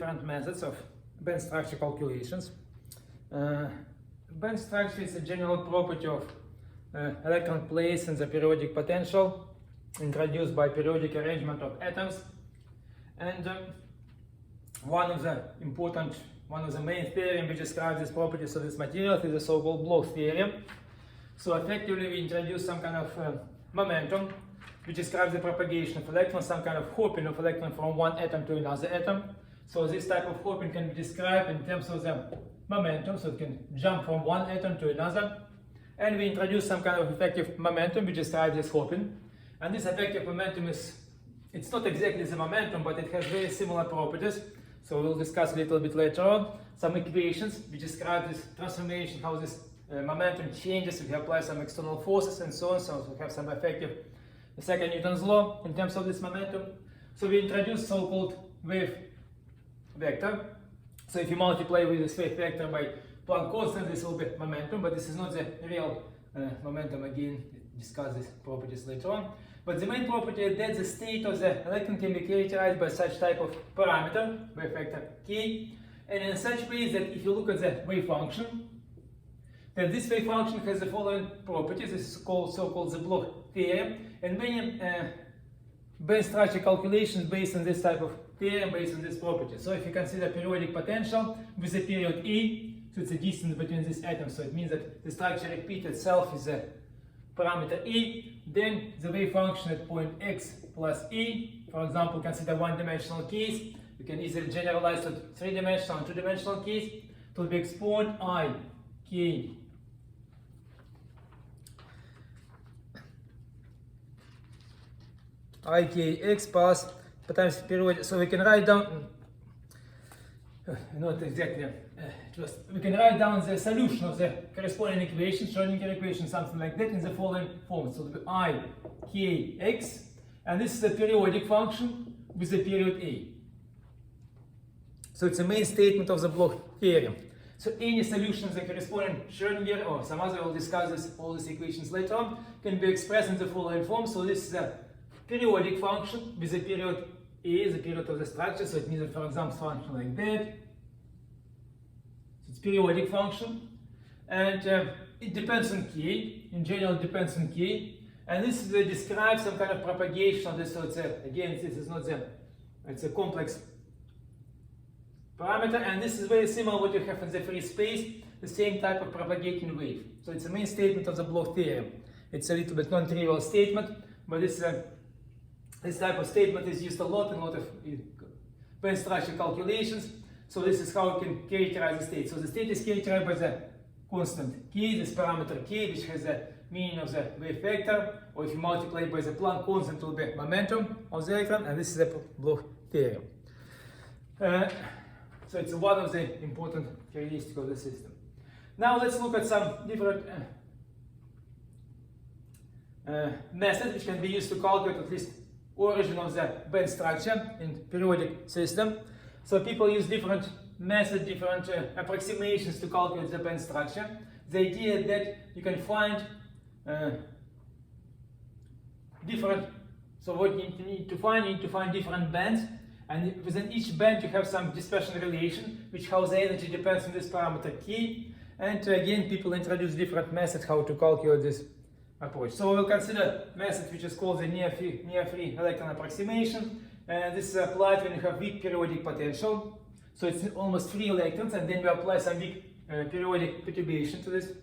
different methods of band structure calculations. Band structure is a general property of electron place in the periodic potential introduced by periodic arrangement of atoms, and one of the main theorem which describes these properties of this material is the so-called Bloch theorem. So effectively we introduce some kind of momentum which describes the propagation of electrons, some kind of hopping of electron from one atom to another atom. So this type of hopping can be described in terms of the momentum, so it can jump from one atom to another. And we introduce some kind of effective momentum which describes this hopping. And this effective momentum it's not exactly the momentum, but it has very similar properties. So we'll discuss a little bit later on some equations which describe this transformation, how this momentum changes if you apply some external forces and so on. So we have some effective second Newton's law in terms of this momentum. So we introduce so-called wave vector. So if you multiply with this wave vector by Planck constant, this will be momentum, but this is not the real momentum. Again, discuss these properties later on. But the main property is that the state of the electron can be characterized by such type of parameter, wave vector k, and in such ways that if you look at the wave function, then this wave function has the following properties. This is so-called the Bloch theorem, and many band structure calculations based on this type of theorem, based on this property. So if you consider periodic potential with the period E, so it's a distance between these atoms, so it means that the structure repeats itself is a parameter E, then the wave function at point x plus E, for example, consider one-dimensional case, you can easily generalize to three-dimensional and two-dimensional case, it will be exponent I, k, ikx plus times period. So we can write down, not exactly, we can write down the solution of the corresponding equation, Schrödinger equation, something like that, in the following form. So it will be ikx, and this is a periodic function with the period a. So it's a main statement of the Bloch theorem. So any solution of the corresponding Schrödinger or some other, we'll discuss all these equations later on, can be expressed in the following form. So this is a periodic function with the period a, the period of the structure. So it means that, for example, function like that. So it's periodic function, and it depends on k. In general, it depends on k. And this describes some kind of propagation of this. So it's again, this is not it's a complex parameter, and this is very similar to what you have in the free space, the same type of propagating wave. So it's a main statement of the Bloch theorem. It's a little bit non-trivial statement, but this type of statement is used a lot in a lot of band structure calculations. So this is how we can characterize the state. So the state is characterized by the constant k, this parameter k, which has the meaning of the wave vector, or if you multiply it by the Planck constant, it will be momentum of the electron, and this is the Bloch theorem. So it's one of the important characteristics of the system. Now let's look at some different methods which can be used to calculate at least origin of the band structure in periodic system. So people use different methods, different approximations to calculate the band structure. The idea is that you can find different, so what you need to find different bands, and within each band you have some dispersion relation, which how the energy depends on this parameter k. And again, people introduce different methods how to calculate this approach. So we'll consider a method which is called the near-free electron approximation. This is applied when you have weak periodic potential. So it's almost free electrons, and then we apply some weak periodic perturbation to these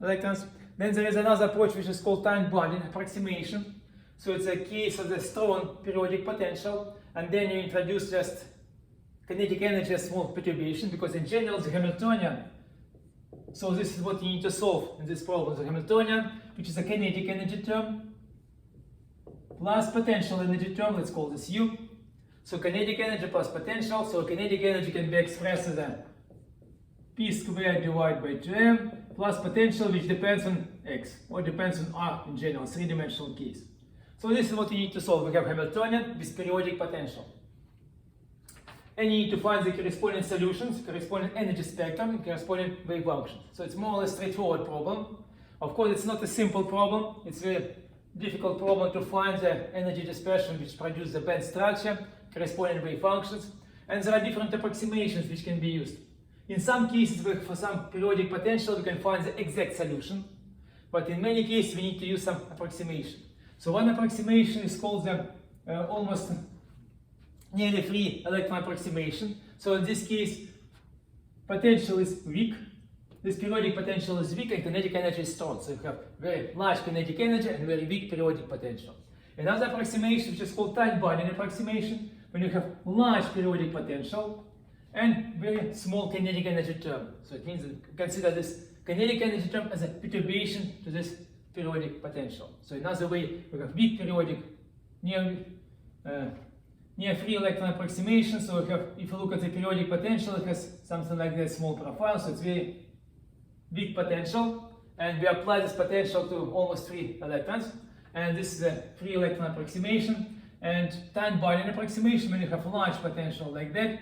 electrons. Then there is another approach which is called time-bonding approximation. So it's a case of the strong periodic potential, and then you introduce just kinetic energy as small perturbation, because in general the Hamiltonian, so this is what you need to solve in this problem, the Hamiltonian, which is a kinetic energy term, plus potential energy term, let's call this U. So kinetic energy plus potential, so kinetic energy can be expressed as a p squared divided by 2m, plus potential which depends on x, or depends on r in general, three-dimensional case. So this is what you need to solve. We have Hamiltonian with periodic potential. And you need to find the corresponding solutions, corresponding energy spectrum, and corresponding wave function. So it's more or less straightforward problem. Of course, it's not a simple problem. It's a very difficult problem to find the energy dispersion which produces the band structure, corresponding wave functions. And there are different approximations which can be used. In some cases, for some periodic potential, we can find the exact solution. But in many cases, we need to use some approximation. So one approximation is called the almost nearly free electron approximation. So in this case, potential is weak. This periodic potential is weak and kinetic energy is strong. So you have very large kinetic energy and very weak periodic potential. Another approximation, which is called time-binding approximation, when you have large periodic potential and very small kinetic energy term. So it means that consider this kinetic energy term as a perturbation to this periodic potential. So another way, we have weak periodic near free electron approximation. So we have, if you look at the periodic potential, it has something like this small profile. So it's very big potential, and we apply this potential to almost free electrons. And this is a free electron approximation. And time-binding approximation, when you have large potential like that,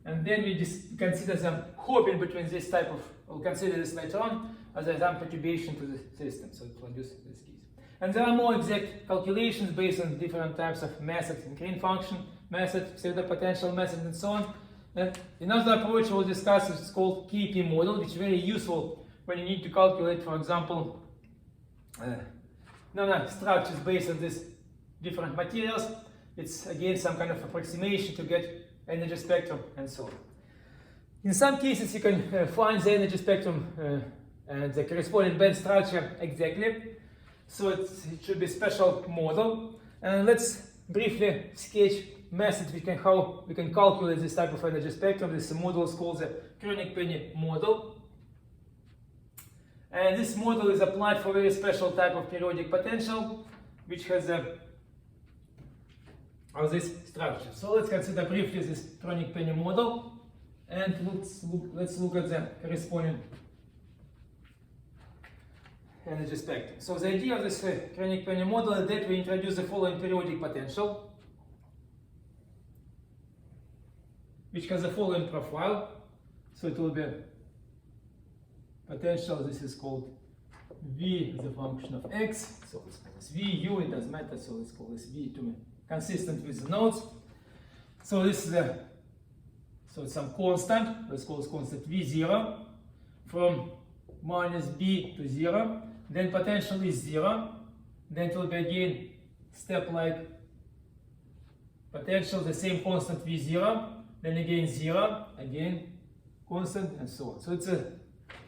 and then we just consider some hopping between this type of, we'll consider this later on as some perturbation to the system, so it produces this case. And there are more exact calculations based on different types of methods, green function method, pseudo-potential method, and so on. And another approach we'll discuss is called KP model, which is very useful when you need to calculate, for example, structures based on these different materials. It's again some kind of approximation to get energy spectrum and so on. In some cases, you can find the energy spectrum and the corresponding band structure exactly. So it should be a special model. And let's briefly sketch methods how we can calculate this type of energy spectrum. This model is called the Kronig-Penny model. And this model is applied for a very special type of periodic potential, which has this structure. So let's consider briefly this Kronig-Penny model, and let's look at the corresponding energy spectrum. So the idea of this Kronig-Penny model is that we introduce the following periodic potential, which has the following profile. So it will be potential, this is called V as a function of x, so let's call this V, U, it doesn't matter, so let's call this V to be consistent with the nodes. So this is it's some constant, let's call this constant V0 from minus B to 0, then potential is 0, then it will be again step like potential, the same constant V0, then again 0, again constant, and so on. So it's a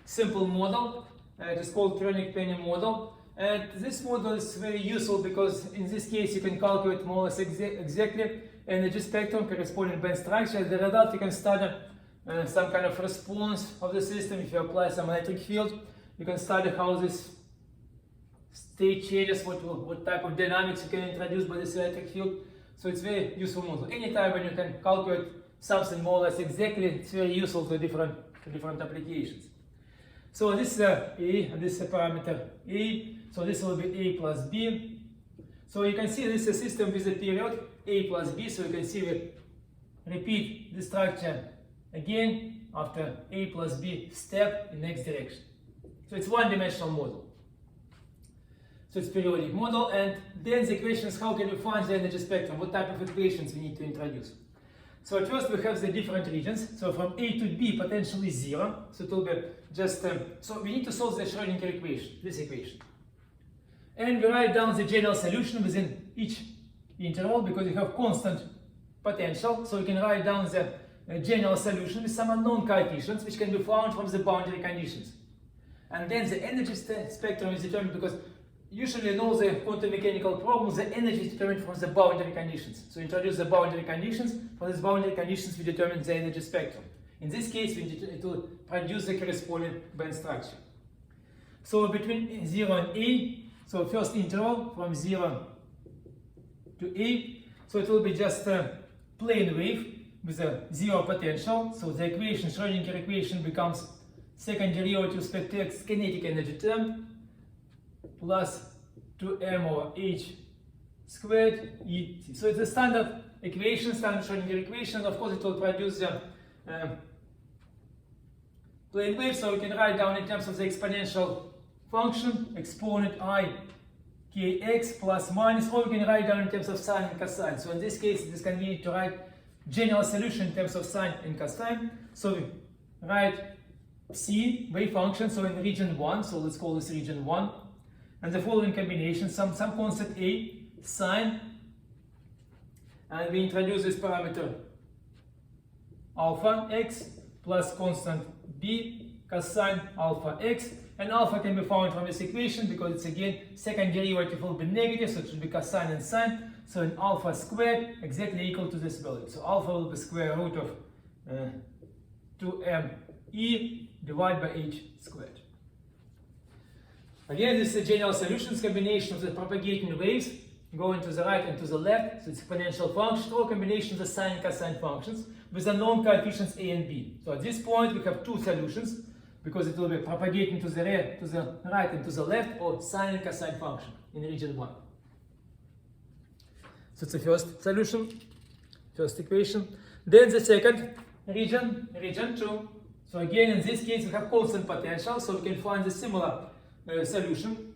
simple model. It is called Kronig-Penny model. And this model is very useful because in this case you can calculate more or less exactly energy spectrum corresponding band structure. As a result, you can study some kind of response of the system. If you apply some electric field, you can study how this state changes, what type of dynamics you can introduce by this electric field. So it's very useful model. Anytime when you can calculate something more or less exactly, it's very useful to different applications. So this is A, and this is a parameter A. So this will be A plus B. So you can see this is a system with a period A plus B. So you can see we repeat the structure again after A plus B step in next direction. So it's one-dimensional model. So it's periodic model, and then the question is how can we find the energy spectrum? What type of equations we need to introduce? So at first we have the different regions. So from A to B potential is 0. So it will be just, so we need to solve the Schrödinger equation, this equation. And we write down the general solution within each interval because you have constant potential. So you can write down the general solution with some unknown coefficients which can be found from the boundary conditions. And then the energy spectrum is determined because usually in all the quantum mechanical problems, the energy is determined from the boundary conditions. So introduce the boundary conditions. For these boundary conditions, we determine the energy spectrum. In this case, it will produce the corresponding band structure. So between 0 and A, so first interval from 0 to A, so it will be just a plane wave with a 0 potential. So the equation, Schrödinger equation, becomes second derivative with respect to x kinetic energy term plus 2m over h squared et. So it's a standard equation, standard Schrödinger equation. Of course, it will produce the plane wave. So we can write down in terms of the exponential function, exponent I kx plus minus, or we can write down in terms of sine and cosine. So in this case, it is convenient to write general solution in terms of sine and cosine. So we write psi wave function, so in region 1, so let's call this region 1, and the following combination, some constant a, sine, and we introduce this parameter alpha x plus constant b cosine alpha x, and alpha can be found from this equation because it's again second derivative will be negative, so it should be cosine and sine, so in alpha squared exactly equal to this value. So alpha will be square root of 2m e divided by h squared. Again, this is a general solutions combination of the propagating waves going to the right and to the left, so it's exponential function, or combination of the sine and cosine functions with the known coefficients a and b. So at this point we have two solutions, because it will be propagating to the right and to the left, or sine and cosine function in region 1. So it's the first solution, first equation. Then the second region, region 2. So again, in this case we have constant potential, so we can find a similar solution.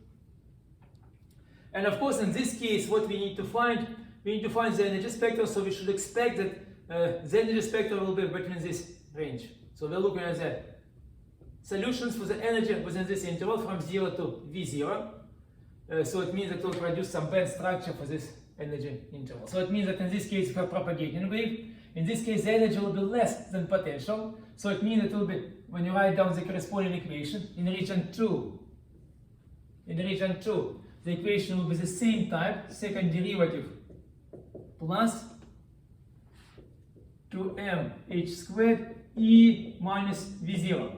And of course, in this case, what we need to find the energy spectrum, so we should expect that the energy spectrum will be between this range. So we're looking at the solutions for the energy within this interval from 0 to V0. So it means that we'll produce some band structure for this energy interval. So it means that in this case we have propagating wave. In this case the energy will be less than potential. So it means it will be, when you write down the corresponding equation, in region 2, the equation will be the same type, second derivative plus 2mh squared e minus v0,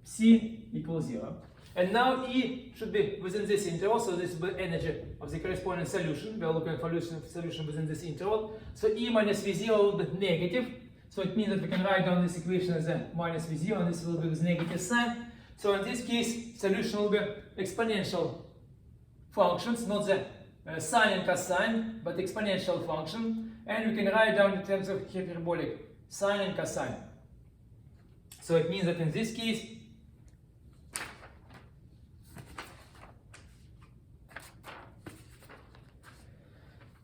c equals 0. And now E should be within this interval, so this is the energy of the corresponding solution. We are looking for solution within this interval. So E minus V0 will be negative. So it means that we can write down this equation as a minus V0, and this will be with negative sign. So in this case, solution will be exponential functions, not the sine and cosine, but exponential function. And we can write down in terms of hyperbolic sine and cosine. So it means that in this case,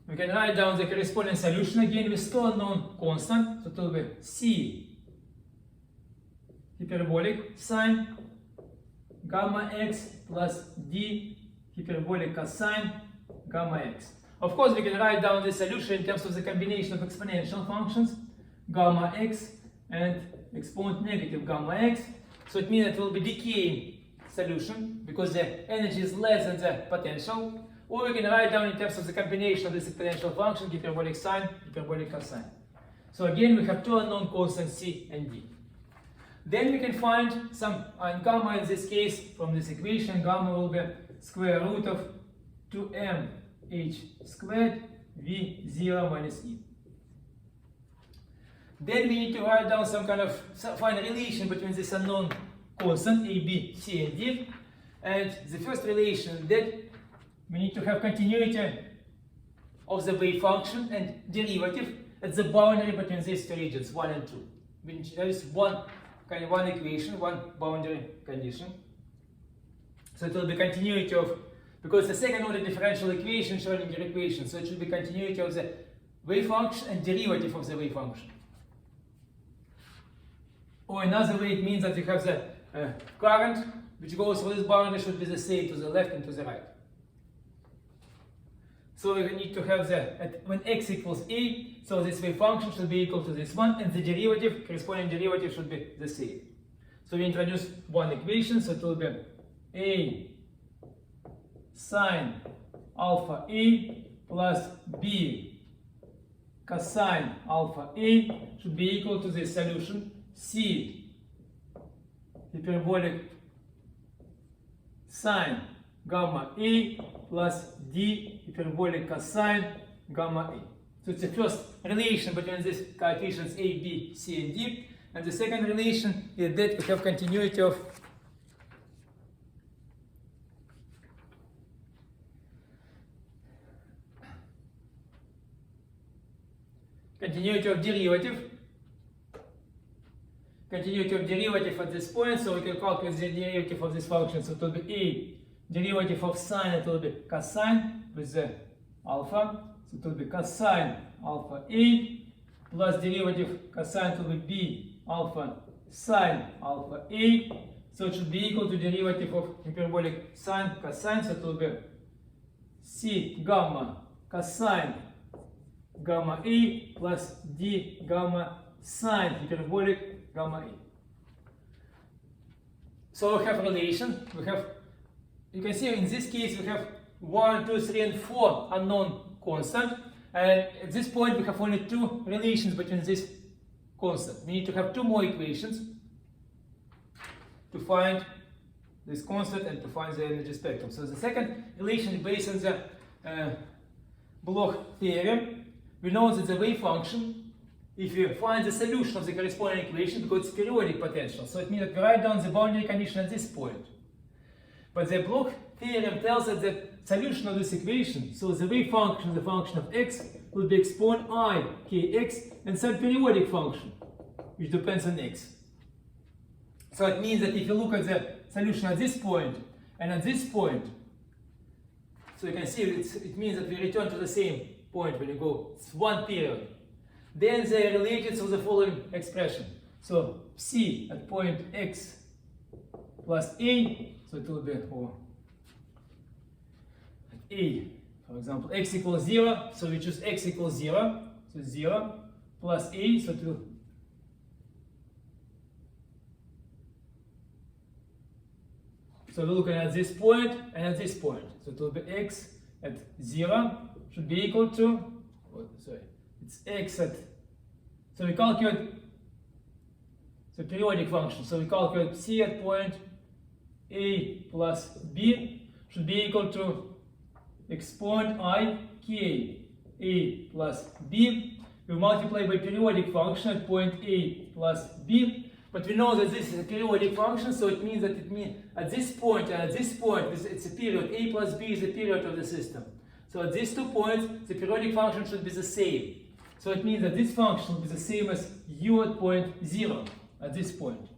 we can write down the corresponding solution again with still unknown constant. So it will be c hyperbolic sine gamma x plus d hyperbolic cosine gamma x. Of course, we can write down the solution in terms of the combination of exponential functions gamma x and exponent negative gamma x. So it means it will be decaying solution because the energy is less than the potential. Or we can write down in terms of the combination of this exponential function, hyperbolic sine, hyperbolic cosine. So again, we have two unknown constants c and d. Then we can find some gamma in this case from this equation. Gamma will be square root of 2mh squared v0 minus e. Then we need to write down some kind of find a relation between this unknown constant a, b, c, and d. And the first relation that we need to have continuity of the wave function and derivative at the boundary between these two regions, 1 and 2. There is one equation, one boundary condition. So it will be continuity of, because the second order differential equation Schrödinger equation, so it should be continuity of the wave function and derivative of the wave function. Or another way, it means that you have the current which goes through this boundary should be the same to the left and to the right. So we need to have when x equals a, so this wave function should be equal to this one, and the derivative, corresponding derivative should be the same. So we introduce one equation, so it will be a sine alpha a plus b cosine alpha a should be equal to this solution c hyperbolic sine gamma a plus d hyperbolic cosine gamma a. So it's the first relation between these coefficients a, b, c, and d. And the second relation is that we have continuity of derivative. Continuity of derivative at this point, so we can calculate the derivative of this function. So it will be a derivative of sine, it will be cosine with the alpha. So it will be cosine alpha a plus derivative cosine will be b alpha sine alpha a. So it should be equal to derivative of hyperbolic sine cosine. So it will be c gamma cosine gamma a plus d gamma sine hyperbolic gamma a. So we have relation. We have, you can see in this case we have 1, 2, 3, and 4 unknown constant. And at this point we have only two relations between this constant. We need to have two more equations to find this constant and to find the energy spectrum. So the second relation is based on the Bloch theorem. We know that the wave function, if you find the solution of the corresponding equation, because it's periodic potential, so it means that we write down the boundary condition at this point. But the Bloch theorem tells us that solution of this equation, so the wave function, the function of x, will be exponent I kx and some periodic function, which depends on x. So it means that if you look at the solution at this point and at this point, so you can see it means that we return to the same point when you go, it's one period. Then they are related to the following expression. So c at point x plus a, so it will be a, for example, x equals 0, so we choose x equals 0, so 0 plus a, so it will, so we're looking at this point and at this point, so it will be x at 0 should be equal to, it's x at, so we calculate the periodic function, so we calculate c at point a plus b should be equal to exponent I k a plus b. We multiply by periodic function at point a plus b, but we know that this is a periodic function, so it means that at this point and at this point it's a period. A plus b is the period of the system. So at these 2 points the periodic function should be the same. So it means that this function will be the same as u at point 0 at this point.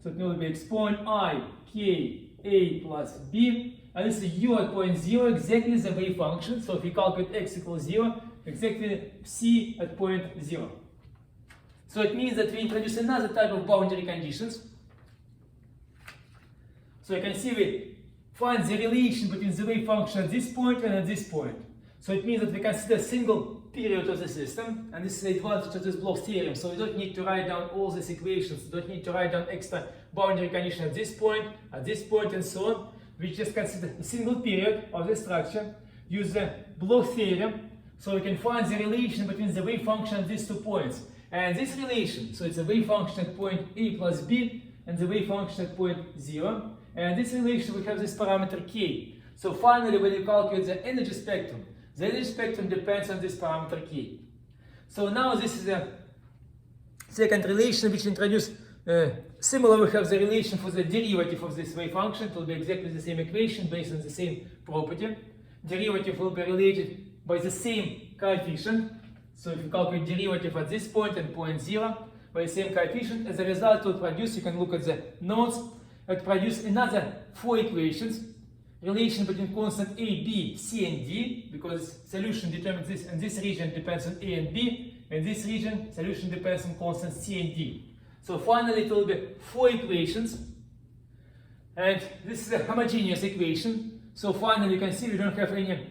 So it will be exponent I k a plus b, and this is u at point 0, exactly the wave function. So if you calculate x equals 0, exactly c at point 0. So it means that we introduce another type of boundary conditions. So you can see we find the relation between the wave function at this point and at this point. So it means that we consider a single period of the system, and this is the advantage of this Bloch theorem. So we don't need to write down all these equations, we don't need to write down extra boundary condition at this point, and so on. We just consider a single period of the structure, use the Bloch theorem, so we can find the relation between the wave function at these 2 points. And this relation, so it's a wave function at point a plus b and the wave function at point 0. And this relation, we have this parameter k. So finally, when you calculate the energy spectrum depends on this parameter k. So now this is the second relation which introduced similar. We have the relation for the derivative of this wave function. It will be exactly the same equation based on the same property. Derivative will be related by the same coefficient. So if you calculate derivative at this point and point 0 by the same coefficient, as a result it will produce, you can look at the notes, it produce another 4 equations. Relation between constant a, b, c, and d, because solution determines this, and this region depends on a and b, and this region solution depends on constant c and d. So finally it will be 4 equations, and this is a homogeneous equation. So finally you can see we don't have any,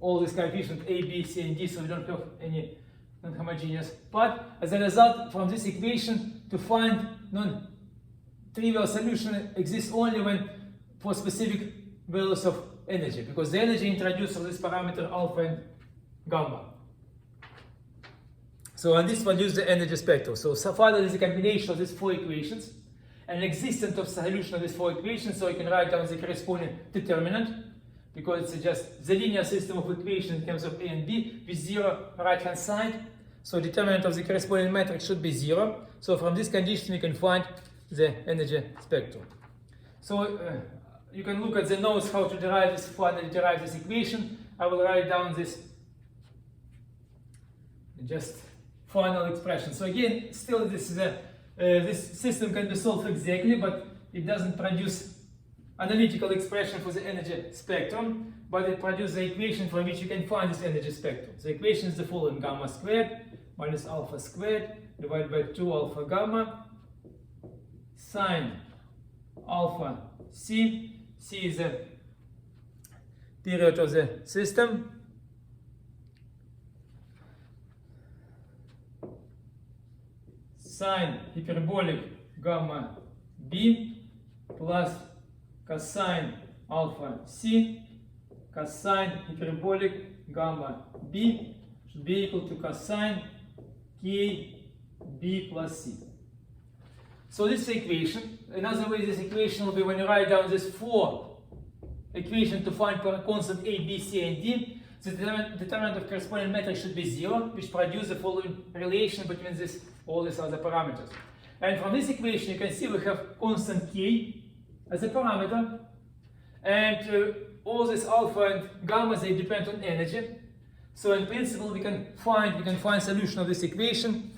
all these coefficients a, b, c, and d, so we don't have any non-homogeneous part. As a result, from this equation to find non-trivial solution exists only when for specific values of energy, because the energy introduced of this parameter alpha and gamma. So and this values the energy spectrum. So finally is a combination of these 4 equations, an existence of solution of these 4 equations, so you can write down the corresponding determinant, because it's just the linear system of equations in terms of a and b with 0 right hand side. So determinant of the corresponding matrix should be 0. So from this condition you can find the energy spectrum. So you can look at the notes how to derive this, finally derive this equation. I will write down this just final expression. So again, still this is this system can be solved exactly, but it doesn't produce analytical expression for the energy spectrum. but it produces the equation from which you can find this energy spectrum. The equation is the following: gamma squared minus alpha squared divided by 2 alpha gamma sine alpha c. C is the period of the system. Sine hyperbolic gamma b plus cosine alpha c. Cosine hyperbolic gamma b should be equal to cosine k b plus c. So this is the equation. Another way this equation will be when you write down this 4 equation to find constant a, b, c, and d. The determinant of corresponding matrix should be 0, which produces the following relation between all these other parameters. And from this equation you can see we have constant k as a parameter, and all this alpha and gamma, they depend on energy. So in principle we can find solution of this equation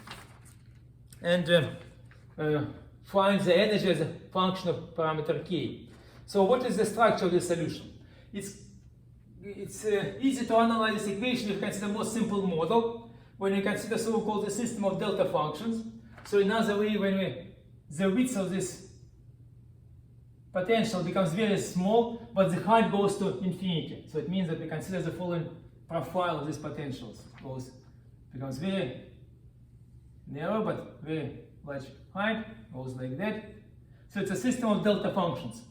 and find the energy as a function of parameter k. So what is the structure of the solution? It's easy to analyze this equation if you consider a more simple model, when you consider so-called the system of delta functions. So another way, when the width of this potential becomes very small, but the height goes to infinity. So it means that we consider the following profile of these potentials. Becomes very narrow, but very large height, goes like that. So it's a system of delta functions.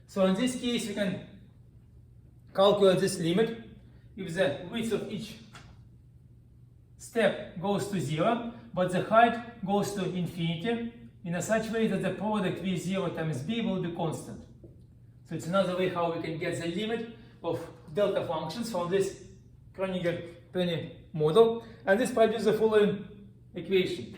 So in this case, we can calculate this limit. If the width of each step goes to 0, but the height goes to infinity, in a such way that the product v0 times b will be constant. So it's another way how we can get the limit of delta functions from this Kroninger-Penney model. And this produces the following equation.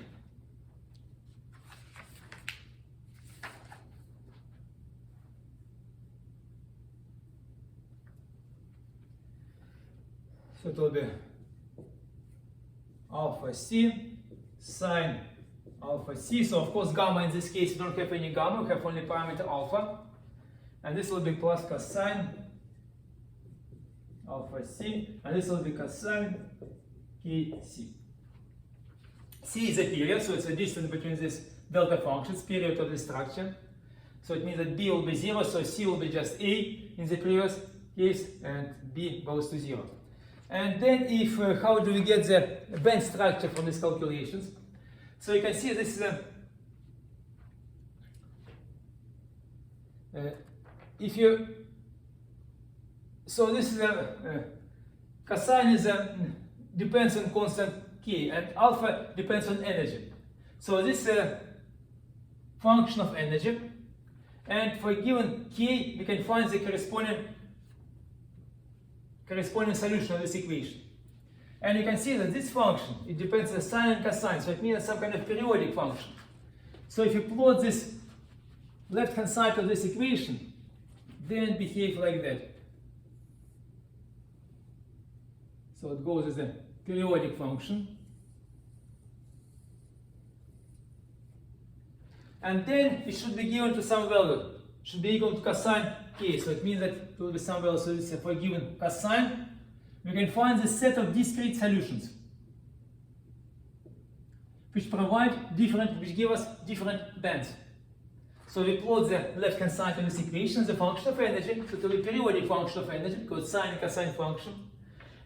So it will be alpha c sine alpha c. So of course gamma in this case we don't have any gamma, we have only parameter alpha. And this will be plus cosine alpha c, and this will be cosine kc. C is a period, so it's a distance between these delta functions, period of the structure. So it means that b will be 0, so c will be just a in the previous case, and b goes to 0. And then if, how do we get the band structure from these calculations? So you can see this is a, so this is a, cosine is a, depends on constant k, and alpha depends on energy. So this is a function of energy, and for a given k, we can find the corresponding solution of this equation. And you can see that this function, it depends on sine and cosine, so it means some kind of periodic function. So if you plot this left-hand side of this equation, then it behaves like that. So it goes as a periodic function. And then it should be given to some value. It should be equal to cosine k. So it means that it will be some value. So this is for a given cosine, we can find the set of discrete solutions which which give us different bands. So we plot the left-hand side of this equation, the function of energy. So it will be a periodic function of energy because sine and cosine function.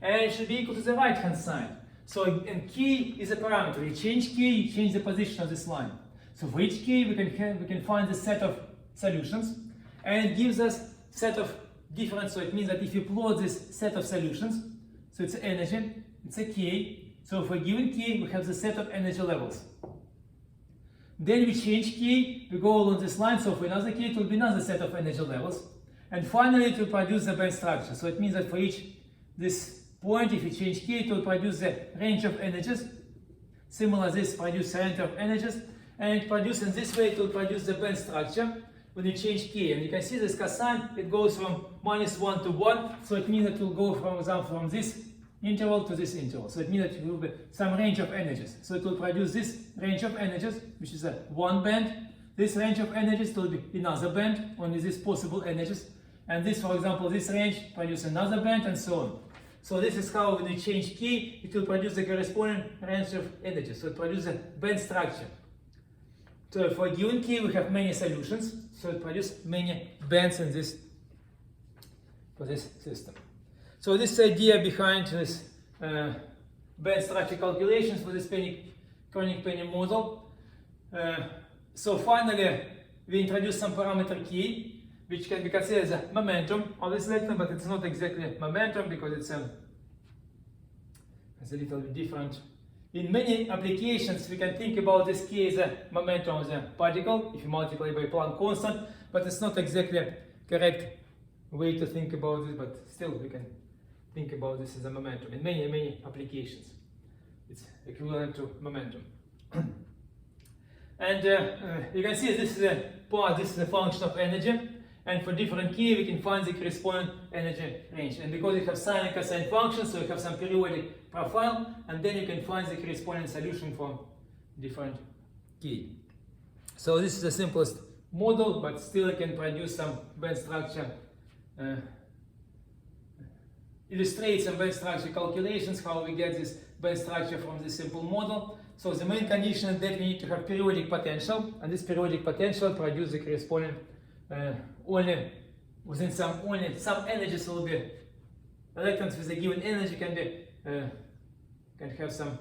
And it should be equal to the right-hand side. So and k is a parameter. You change k, you change the position of this line. So for each k, we can find the set of solutions, and it gives us set of different. So it means that if you plot this set of solutions, so it's energy, it's a k. So for a given k, we have the set of energy levels. Then we change k, we go along this line. So for another k, it will be another set of energy levels, and finally it will produce the band structure. So it means that for each this point, if you change k, it will produce the range of energies. Similar, this produces the range of energies. And it produces in this way, it will produce the band structure when you change k. And you can see this cosine, it goes from -1 to 1. So it means that it will go from this interval to this interval. So it means that it will be some range of energies. So it will produce this range of energies, which is a one band. This range of energies will be another band, only these possible energies. and this, for example, this range produces another band, and so on. So this is how when you change key, it will produce the corresponding range of energy. So it produces a band structure. So for a given key, we have many solutions. So it produces many bands in this, for this system. So this idea behind this band structure calculations for this chronic penny model. So finally, we introduce some parameter key, which can be considered as a momentum of this electron, but it's not exactly momentum because it's a little bit different. In many applications, we can think about this key as a momentum of the particle if you multiply by Planck constant, but it's not exactly a correct way to think about this, but still we can think about this as a momentum. In many applications, it's equivalent to momentum. And you can see this is a function of energy. And for different key, we can find the corresponding energy range. And because we have sine and cosine functions, so we have some periodic profile, and then you can find the corresponding solution for different key. So this is the simplest model, but still it can produce some band structure, illustrate some band structure calculations, how we get this band structure from this simple model. So the main condition is that we need to have periodic potential, and this periodic potential produces the corresponding only some energies will be electrons with a given energy can have some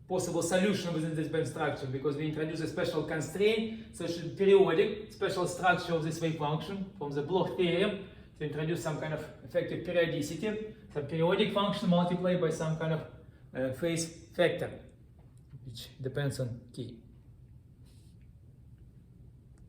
possible solution within this band structure, because we introduce a special constraint, so it should be periodic special structure of this wave function from the Bloch theorem to introduce some kind of effective periodicity, some periodic function multiplied by some kind of phase factor which depends on key.